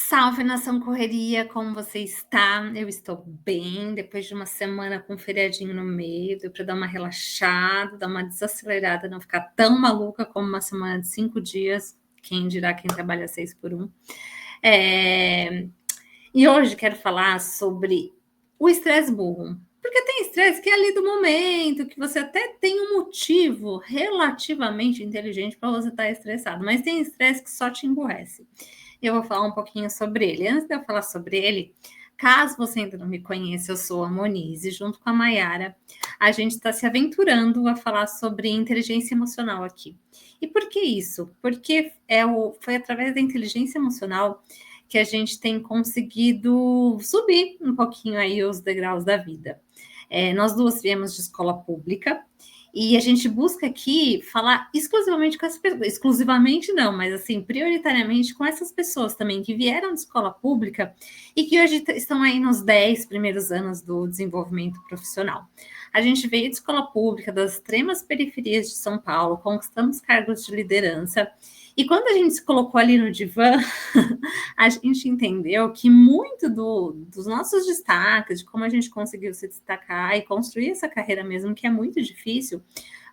Salve nação correria, como você está? Eu estou bem, depois de uma semana com um feriadinho no meio, deu para dar uma relaxada, dar uma desacelerada, não ficar tão maluca como uma semana de 5 dias, quem dirá quem trabalha 6 por 1. E hoje quero falar sobre o estresse burro, porque tem estresse que é ali do momento, que você até tem um motivo relativamente inteligente para você estar estressado, mas tem estresse que só te emburrece. Eu vou falar um pouquinho sobre ele. Antes de eu falar sobre ele, caso você ainda não me conheça, eu sou a Monize, junto com a Mayara. A gente está se aventurando a falar sobre inteligência emocional aqui. E por que isso? Porque foi através da inteligência emocional que a gente tem conseguido subir um pouquinho aí os degraus da vida. Nós duas viemos de escola pública, e a gente busca aqui falar exclusivamente com essas pessoas, exclusivamente não, mas assim, prioritariamente com essas pessoas também que vieram de escola pública e que hoje estão aí nos 10 primeiros anos do desenvolvimento profissional. A gente veio de escola pública, das extremas periferias de São Paulo, conquistamos cargos de liderança, e quando a gente se colocou ali no divã, a gente entendeu que muito dos nossos destaques, de como a gente conseguiu se destacar e construir essa carreira mesmo, que é muito difícil,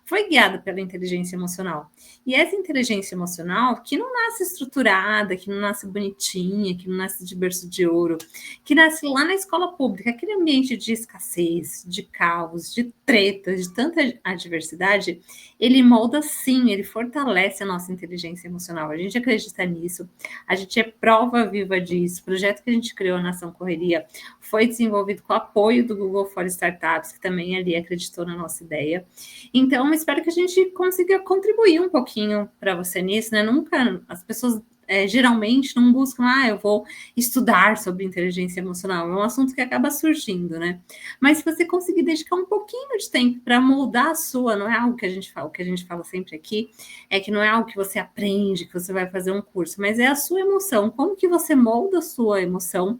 foi guiada pela inteligência emocional. E essa inteligência emocional, que não nasce estruturada, que não nasce bonitinha, que não nasce de berço de ouro, que nasce lá na escola pública, aquele ambiente de escassez, de caos, de tretas, de tanta adversidade, ele molda sim, ele fortalece a nossa inteligência emocional. A gente acredita nisso, a gente é prova viva disso. O projeto que a gente criou na Ação Correria foi desenvolvido com o apoio do Google for Startups, que também ali acreditou na nossa ideia. Então, espero que a gente consiga contribuir um pouquinho para você nisso, né? Nunca, as pessoas geralmente não buscam, eu vou estudar sobre inteligência emocional, é um assunto que acaba surgindo, né? Mas se você conseguir dedicar um pouquinho de tempo para moldar a sua, não é algo que a gente fala, o que a gente fala sempre aqui, é que não é algo que você aprende, que você vai fazer um curso, mas é a sua emoção, como que você molda a sua emoção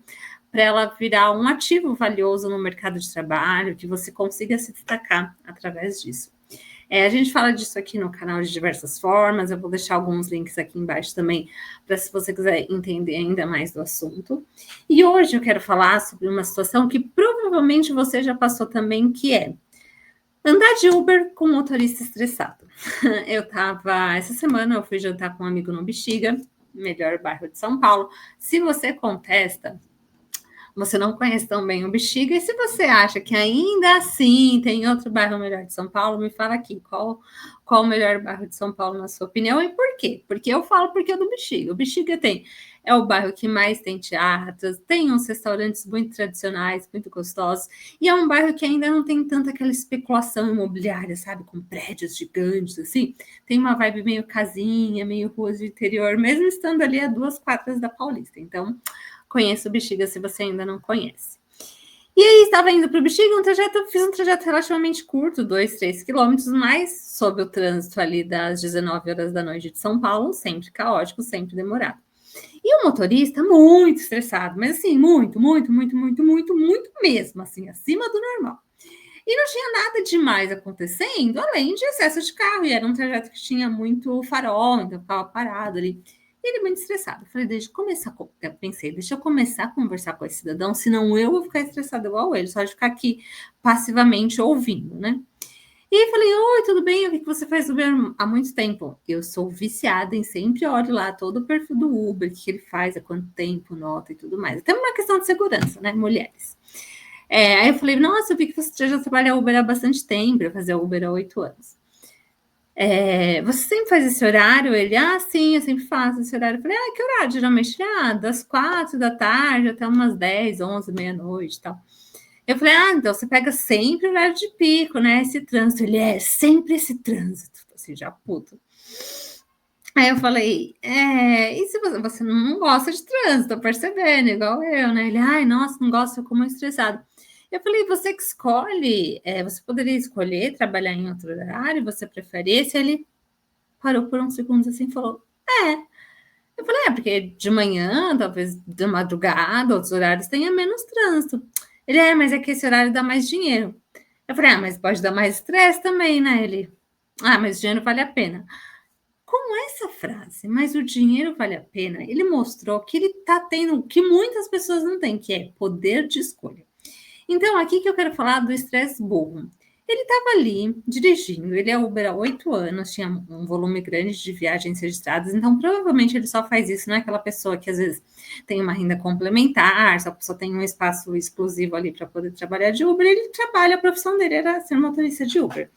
para ela virar um ativo valioso no mercado de trabalho, que você consiga se destacar através disso. A gente fala disso aqui no canal de diversas formas, eu vou deixar alguns links aqui embaixo também, para se você quiser entender ainda mais do assunto. E hoje eu quero falar sobre uma situação que provavelmente você já passou também, que é andar de Uber com motorista estressado. Essa semana eu fui jantar com um amigo no Bexiga, melhor bairro de São Paulo. Se você contesta, você não conhece tão bem o Bexiga, e se você acha que ainda assim tem outro bairro melhor de São Paulo, me fala aqui, qual o melhor bairro de São Paulo na sua opinião e por quê? Porque eu falo porque é do Bexiga. O Bexiga é o bairro que mais tem teatros, tem uns restaurantes muito tradicionais, muito gostosos, e é um bairro que ainda não tem tanta aquela especulação imobiliária, sabe, com prédios gigantes, assim, tem uma vibe meio casinha, meio ruas de interior, mesmo estando ali a 2 quadras da Paulista. Então, conheça o Bexiga se você ainda não conhece. E aí, estava indo para o Bexiga, fiz um trajeto relativamente curto, 2, 3 quilômetros, mas sob o trânsito ali das 19 horas da noite de São Paulo, sempre caótico, sempre demorado. E o motorista muito estressado, mas assim, muito, muito, muito, muito, muito, muito mesmo, assim, acima do normal. E não tinha nada demais acontecendo, além de excesso de carro, e era um trajeto que tinha muito farol, então ficava parado ali. E ele muito estressado. Eu falei, deixa eu começar a conversar com esse cidadão, senão eu vou ficar estressada igual ele, só de ficar aqui passivamente ouvindo, né? E aí falei, oi, tudo bem? O que você faz Uber há muito tempo? Eu sou viciada em sempre olho lá todo o perfil do Uber, o que ele faz, há quanto tempo, nota e tudo mais. Até uma questão de segurança, né, mulheres. Aí eu falei, nossa, eu vi que você já trabalha Uber há bastante tempo, eu fazia Uber há 8 anos. Você sempre faz esse horário? Ele, sim, eu sempre faço esse horário. Eu falei, que horário? Geralmente, das 4 da tarde até umas 10, 11, meia-noite e tal. Eu falei, então você pega sempre o horário de pico, né? Esse trânsito. Ele, sempre esse trânsito. Assim, já puto. Aí eu falei, e se você não gosta de trânsito, tô percebendo, igual eu, né? Ele, nossa, não gosto, eu fico muito estressado. Eu falei, você que escolhe, você poderia escolher trabalhar em outro horário, você prefere esse? Ele parou por uns segundos assim e falou, Eu falei, porque de manhã, talvez de madrugada, outros horários tenha menos trânsito. Ele, mas é que esse horário dá mais dinheiro. Eu falei, mas pode dar mais estresse também, né? Ele, mas dinheiro vale a pena. Com essa frase, mas o dinheiro vale a pena, ele mostrou que ele está tendo o que muitas pessoas não têm, que é poder de escolha. Então, aqui que eu quero falar do estresse burro. Ele estava ali dirigindo, ele é Uber há 8 anos, tinha um volume grande de viagens registradas, então provavelmente ele só faz isso, não é aquela pessoa que às vezes tem uma renda complementar, só tem um espaço exclusivo ali para poder trabalhar de Uber, ele trabalha, a profissão dele era ser motorista de Uber.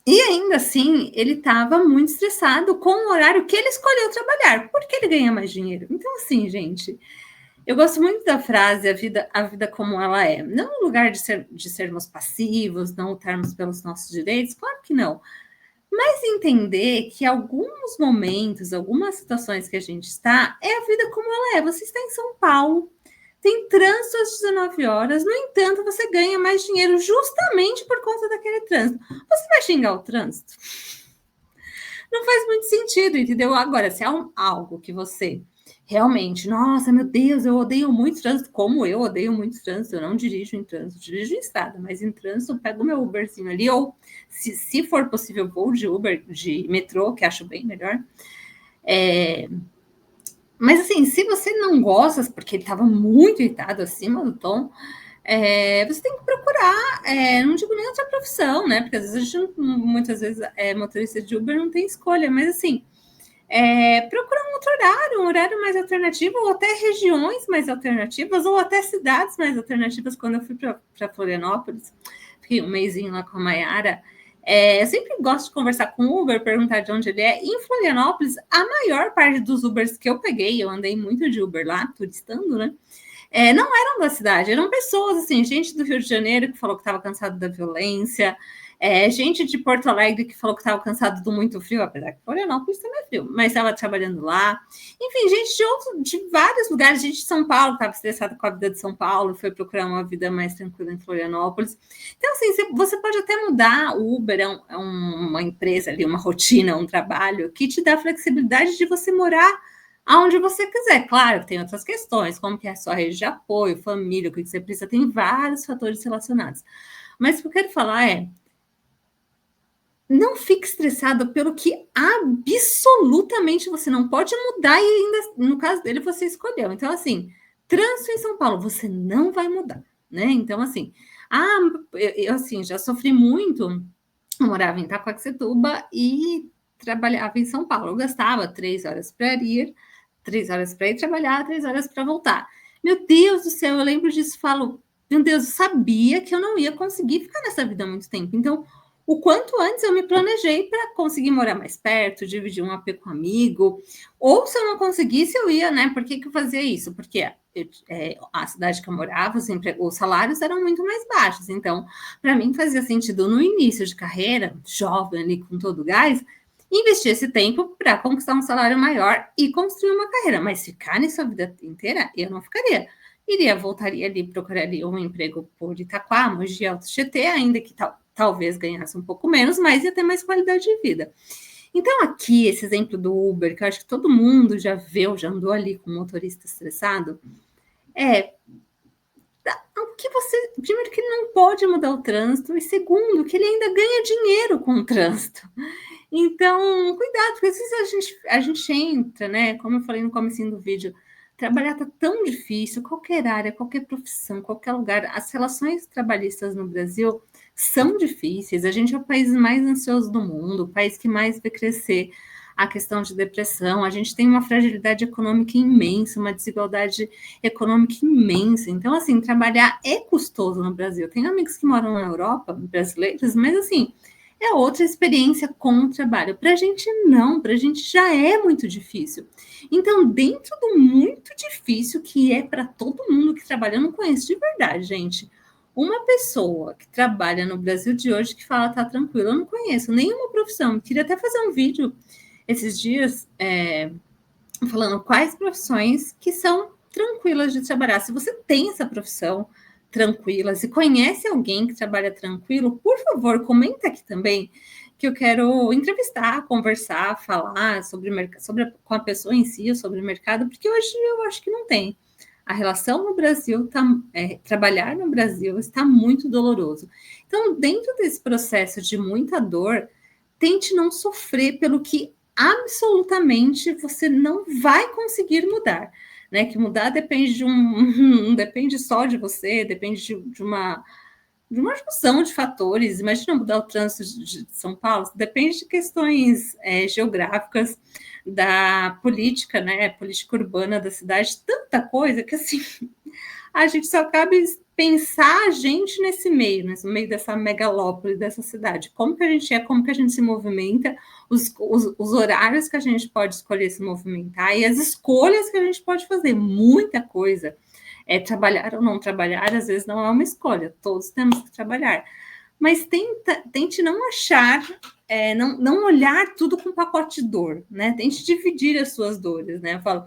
E ainda assim, ele estava muito estressado com o horário que ele escolheu trabalhar, porque ele ganha mais dinheiro. Então, assim, gente, eu gosto muito da frase a vida como ela é. Não no lugar de sermos passivos, não lutarmos pelos nossos direitos, claro que não. Mas entender que alguns momentos, algumas situações que a gente está, é a vida como ela é. Você está em São Paulo, tem trânsito às 19 horas, no entanto, você ganha mais dinheiro justamente por conta daquele trânsito. Você vai xingar o trânsito? Não faz muito sentido, entendeu? Agora, se é algo que você realmente, nossa, meu Deus, eu odeio muito trânsito, como eu odeio muito trânsito, eu não dirijo em trânsito, dirijo em estrada, mas em trânsito eu pego o meu Uberzinho ali, ou se for possível, vou de Uber, de metrô, que acho bem melhor. Mas assim, se você não gosta, porque ele estava muito irritado acima do tom, você tem que procurar, não digo nem outra profissão, né? Porque às vezes a gente, muitas vezes, motorista de Uber não tem escolha, mas assim, procura um outro horário, um horário mais alternativo, ou até regiões mais alternativas, ou até cidades mais alternativas. Quando eu fui para Florianópolis, fiquei um mêsinho lá com a Mayara, eu sempre gosto de conversar com o Uber, perguntar de onde ele é. Em Florianópolis, a maior parte dos Ubers que eu peguei, eu andei muito de Uber lá, turistando, né? Não eram da cidade, eram pessoas, assim, gente do Rio de Janeiro que falou que estava cansado da violência, gente de Porto Alegre que falou que estava cansado do muito frio, apesar que Florianópolis também é frio, mas estava trabalhando lá. Enfim, gente de vários lugares, gente de São Paulo, estava estressada com a vida de São Paulo, foi procurar uma vida mais tranquila em Florianópolis. Então, assim, você pode até mudar. O Uber é uma empresa ali, uma rotina, um trabalho que te dá flexibilidade de você morar aonde você quiser. Claro, tem outras questões, como que é a sua rede de apoio, família, o que você precisa, tem vários fatores relacionados. Mas o que eu quero falar não fique estressado pelo que absolutamente você não pode mudar e ainda, no caso dele, você escolheu. Então, assim, trânsito em São Paulo, você não vai mudar, né? Então, assim, eu assim, já sofri muito, eu morava em Itacoaxetuba e trabalhava em São Paulo. Eu gastava 3 horas para ir, 3 horas para ir trabalhar, 3 horas para voltar. Meu Deus do céu, eu lembro disso, falo, meu Deus, eu sabia que eu não ia conseguir ficar nessa vida há muito tempo. Então, o quanto antes eu me planejei para conseguir morar mais perto, dividir um AP com um amigo, ou se eu não conseguisse, eu ia, né? Por que eu fazia isso? Porque a cidade que eu morava, os salários eram muito mais baixos. Então, para mim, fazia sentido no início de carreira, jovem ali com todo o gás, investir esse tempo para conquistar um salário maior e construir uma carreira. Mas ficar nisso a vida inteira, eu não ficaria. Voltaria ali, procuraria um emprego por Itaquá, Mogi, Alto Tietê, ainda que talvez ganhasse um pouco menos, mas ia ter mais qualidade de vida. Então, aqui, esse exemplo do Uber, que eu acho que todo mundo já viu, já andou ali com um motorista estressado, o que você. Primeiro, que ele não pode mudar o trânsito, e segundo, que ele ainda ganha dinheiro com o trânsito. Então, cuidado, porque às vezes a gente entra, né? Como eu falei no comecinho do vídeo, trabalhar tá tão difícil, qualquer área, qualquer profissão, qualquer lugar. As relações trabalhistas no Brasil são difíceis. A gente é o país mais ansioso do mundo, o país que mais vê crescer a questão de depressão. A gente tem uma fragilidade econômica imensa, uma desigualdade econômica imensa. Então, assim, trabalhar é custoso no Brasil. Tem amigos que moram na Europa, brasileiros, mas assim, é outra experiência com o trabalho. Para a gente não, para a gente já é muito difícil. Então, dentro do muito difícil que é para todo mundo que trabalha, eu não conheço de verdade, gente. Uma pessoa que trabalha no Brasil de hoje que fala tá tranquilo, eu não conheço nenhuma profissão. Eu queria até fazer um vídeo esses dias falando quais profissões que são tranquilas de trabalhar. Se você tem essa profissão tranquila, se conhece alguém que trabalha tranquilo, por favor, comenta aqui também, que eu quero entrevistar, conversar, falar com a pessoa em si, sobre o mercado, porque hoje eu acho que não tem. A relação no Brasil, trabalhar no Brasil está muito doloroso. Então, dentro desse processo de muita dor, tente não sofrer pelo que absolutamente você não vai conseguir mudar, né? Que mudar depende de não depende só de você, depende de uma junção de fatores. Imagina mudar o trânsito de São Paulo, depende de questões geográficas, da política, né? Política urbana da cidade, tanta coisa que assim a gente só cabe pensar a gente nesse meio, no meio dessa megalópole, dessa cidade. Como que a gente é, como que a gente se movimenta, os horários que a gente pode escolher se movimentar e as escolhas que a gente pode fazer. Muita coisa. Trabalhar ou não trabalhar, às vezes não é uma escolha, todos temos que trabalhar. Mas tente não achar, não olhar tudo com pacote de dor, né? Tente dividir as suas dores, né? Eu falo,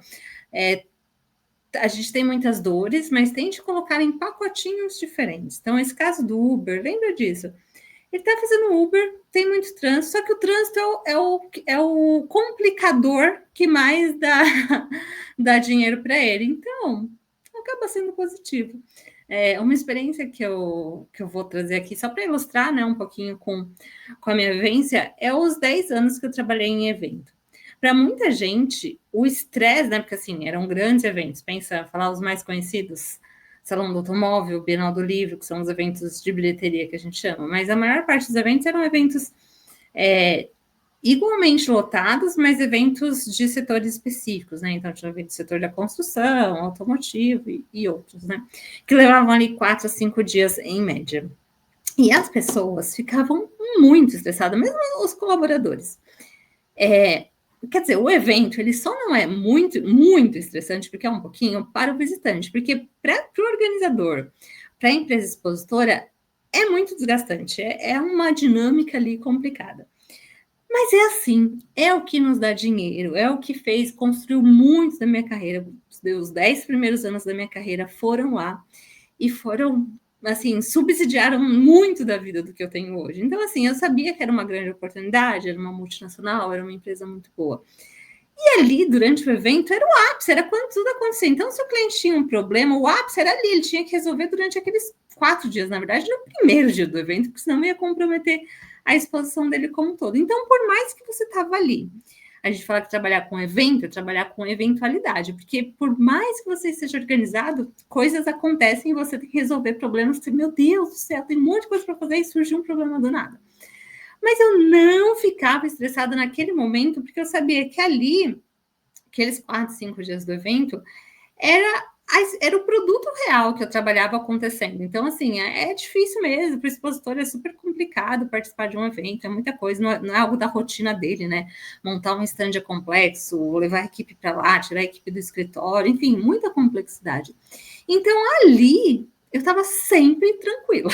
a gente tem muitas dores, mas tente colocar em pacotinhos diferentes. Então, esse caso do Uber, lembra disso? Ele está fazendo Uber, tem muito trânsito, só que o trânsito é o complicador que mais dá dinheiro para ele. Então, acaba sendo positivo. Uma experiência que eu vou trazer aqui, só para ilustrar, né, um pouquinho com a minha vivência, é os 10 anos que eu trabalhei em evento. Para muita gente, o estresse, né? Porque assim, eram grandes eventos, pensa, falar os mais conhecidos, Salão do Automóvel, Bienal do Livro, que são os eventos de bilheteria que a gente chama, mas a maior parte dos eventos eram eventos igualmente lotados, mas eventos de setores específicos, né? Então, tinha evento do setor da construção, automotivo e outros, né? Que levavam ali 4 a 5 dias em média. E as pessoas ficavam muito estressadas, mesmo os colaboradores. Quer dizer, o evento ele só não é muito, muito estressante, porque é um pouquinho para o visitante, porque para o organizador, para a empresa expositora, é muito desgastante, é uma dinâmica ali complicada. Mas é assim, é o que nos dá dinheiro, é o que construiu muito da minha carreira. Os 10 primeiros anos da minha carreira foram lá e foram, assim, subsidiaram muito da vida do que eu tenho hoje. Então, assim, eu sabia que era uma grande oportunidade, era uma multinacional, era uma empresa muito boa. E ali, durante o evento, era o ápice, era quando tudo acontecia. Então, se o cliente tinha um problema, o ápice era ali, ele tinha que resolver durante aqueles 4 dias, na verdade, no primeiro dia do evento, porque senão ia comprometer a exposição dele como um todo. Então, por mais que você estava ali, a gente fala que trabalhar com evento é trabalhar com eventualidade, porque por mais que você esteja organizado, coisas acontecem e você tem que resolver problemas. Meu Deus do céu, tem um monte de coisa para fazer e surgiu um problema do nada. Mas eu não ficava estressada naquele momento, porque eu sabia que ali, aqueles 4, 5 dias do evento, era o produto real que eu trabalhava acontecendo. Então, assim, é difícil mesmo, para o expositor é super complicado participar de um evento, é muita coisa, não é algo da rotina dele, né? Montar um stand é complexo, levar a equipe para lá, tirar a equipe do escritório, enfim, muita complexidade. Então, ali, eu estava sempre tranquila,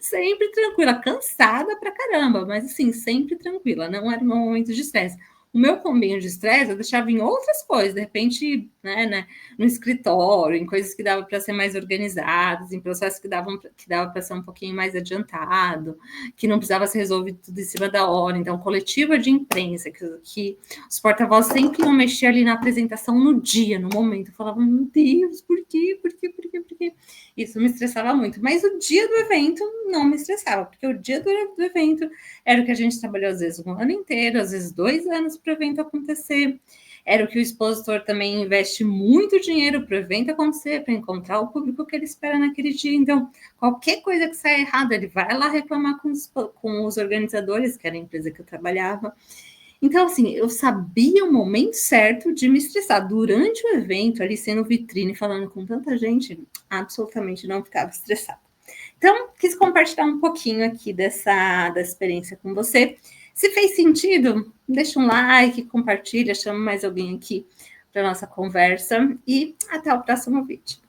sempre tranquila, cansada pra caramba, mas assim, sempre tranquila, não era um momento de estresse. O meu combinho de estresse eu deixava em outras coisas, de repente, né, no escritório, em coisas que dava para ser mais organizadas, em processos que dava para ser um pouquinho mais adiantado, que não precisava ser resolvido tudo em cima da hora. Então, coletiva de imprensa, que os porta-vozes sempre iam mexer ali na apresentação no dia, no momento. Eu falava, meu Deus, por quê? Isso me estressava muito. Mas o dia do evento não me estressava, porque o dia do evento era o que a gente trabalhou, às vezes, um ano inteiro, às vezes 2 anos para o evento acontecer. Era o que o expositor também investe muito dinheiro para o evento acontecer, para encontrar o público que ele espera naquele dia. Então, qualquer coisa que saia errada, ele vai lá reclamar com os organizadores, que era a empresa que eu trabalhava. Então, assim, eu sabia o momento certo de me estressar. Durante o evento, ali sendo vitrine, falando com tanta gente, absolutamente não ficava estressada. Então, quis compartilhar um pouquinho aqui da experiência com você. Se fez sentido, deixa um like, compartilha, chama mais alguém aqui para nossa conversa e até o próximo vídeo.